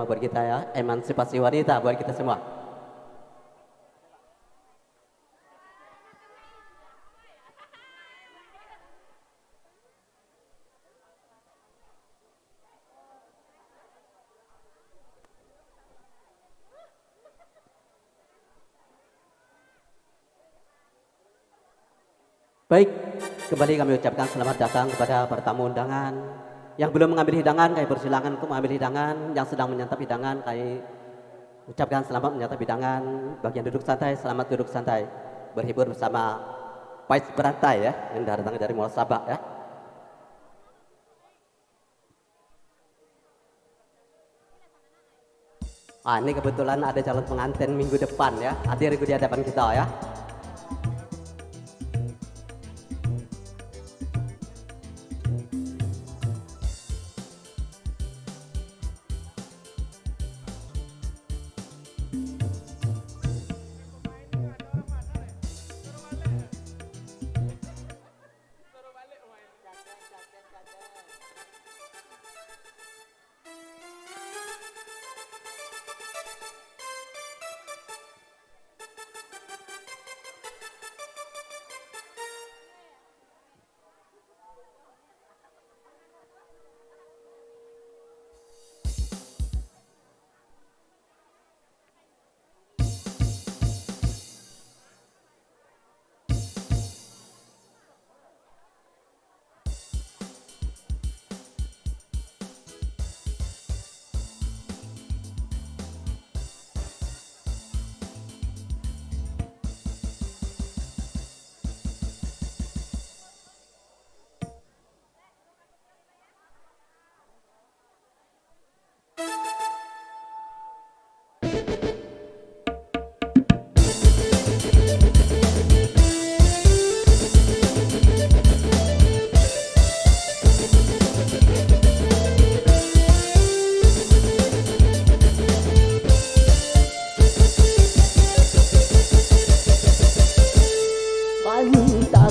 buat kita ya, emansipasi wanita buat kita semua. Baik, kembali kami ucapkan selamat datang kepada para tamu undangan. Yang belum mengambil hidangan, kami persilakan untuk mengambil hidangan. Yang sedang menyantap hidangan, kami ucapkan selamat menyantap hidangan. Bagian duduk santai, selamat duduk santai. Berhibur bersama Pais Berantai ya, yang datang dari Mall Sabak ya. Ini kebetulan ada calon pengantin minggu depan ya, hadir di hadapan kita ya.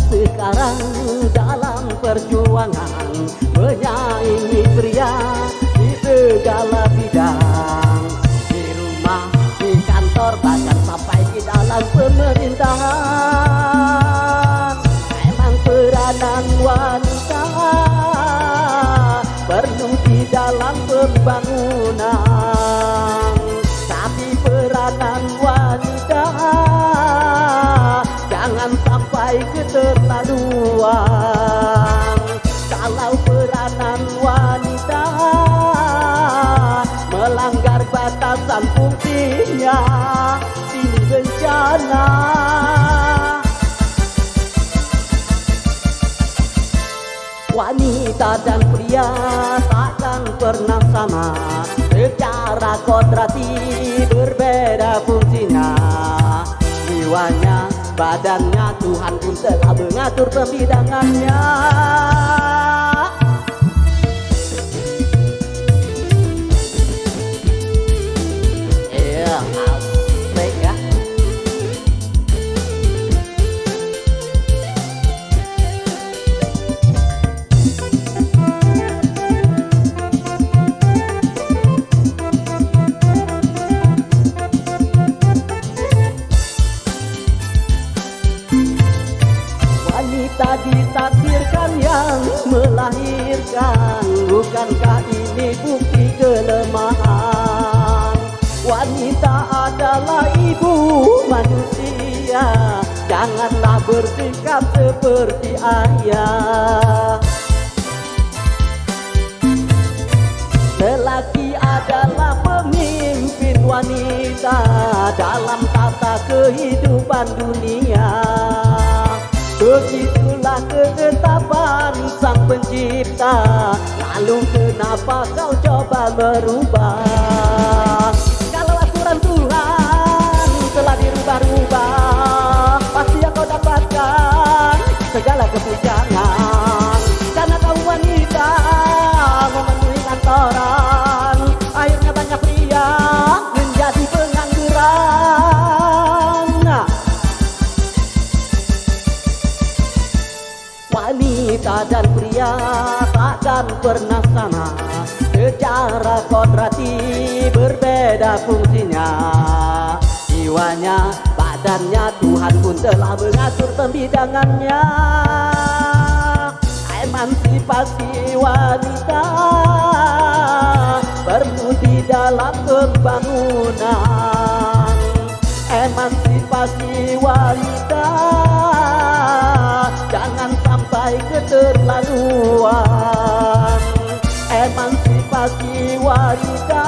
Sekarang dalam perjuangan menyaingi pria di segala bidang, di rumah, di kantor, bahkan sampai di dalam pemerintahan. Memang peranan wanita perlu di dalam pembangunan, tapi peranan wanita jangan sampai keterlaluan. Kalau peranan wanita melanggar batasan fungsinya, ini bencana. Wanita dan pria takkan pernah sama, secara kodrati berbeda fungsinya. Jiwanya, badannya, Tuhan pun telah mengatur pembidangannya. Asik ya. Wanita ditakdirkan yang melahirkan, bukankah ini bukti kelemahan? Wanita adalah ibu manusia, janganlah bersikap seperti ayah. Lelaki adalah pemimpin wanita dalam tata kehidupan dunia. Begitulah ketetapan Sang Pencipta, lalu kenapa kau coba merubah? Kalau aturan Tuhan telah dirubah-rubah, pasti yang kau dapatkan segala kepujangan. Karena kau wanita memenuhi kantoran, akhirnya banyak pria menjadi pengangguran. Wanita dan pria takkan pernah sama, secara kodrati berbeda fungsinya. Jiwanya, badannya Tuhan pun telah mengatur pembidangannya. Emansipasi wanita perlu di dalam pembangunan. Emansipasi wanita jangan sampai keterlaluan. Emansipasi wanita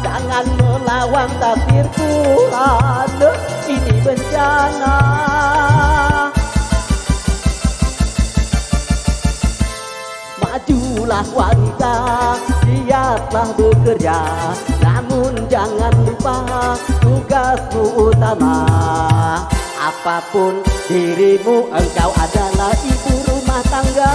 jangan melawan takdir Tuhan. Ini bencana. Majulah wanita, giatlah bekerja, namun jangan lupa tugasmu utama. Apapun dirimu, engkau adalah ibu rumah tangga.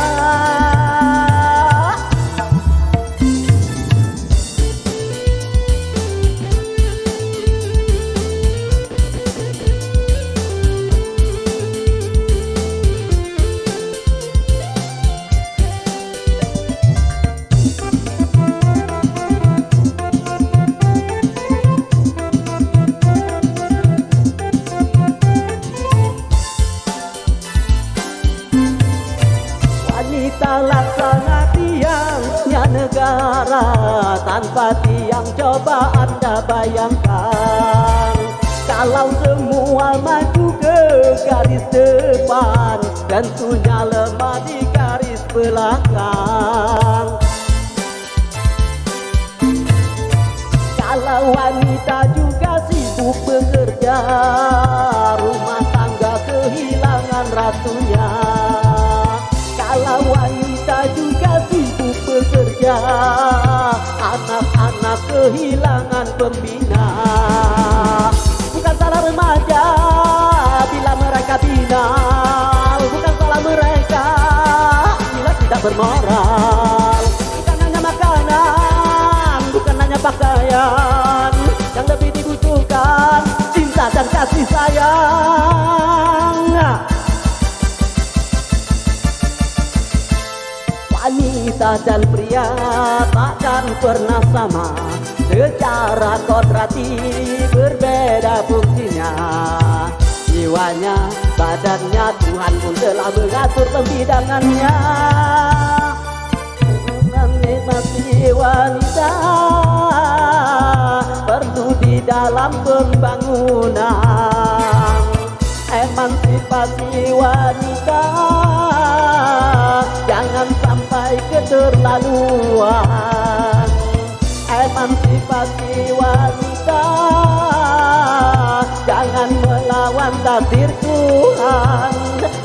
Wanita laksana tiangnya negara, tanpa tiang coba Anda bayangkan. Kalau semua maju ke garis depan, tentunya lemah di garis belakang. Kalau wanita juga sibuk bekerja, rumah tangga kehilangan ratunya. Kalau wanita juga sibuk bekerja, anak-anak kehilangan pembina. Bukan salah remaja bila mereka binal, bukan salah mereka bila tidak bermoral. Bukan hanya makanan, bukan hanya pakaian, yang lebih dibutuhkan cinta dan kasih sayang. Wanita dan pria takkan pernah sama, secara kodrati berbeda fungsinya. Jiwanya, badannya Tuhan pun telah mengatur pembidangannya. Menikmati wanita perlu di dalam pembangunan. Emansipasi wanita jangan sampai keterlaluan. Emansipasi wanita jangan melawan takdir Tuhan.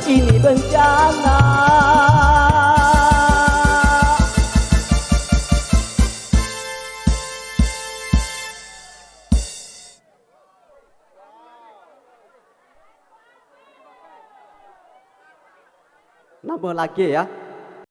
Ini bencana. Nambah lagi ya.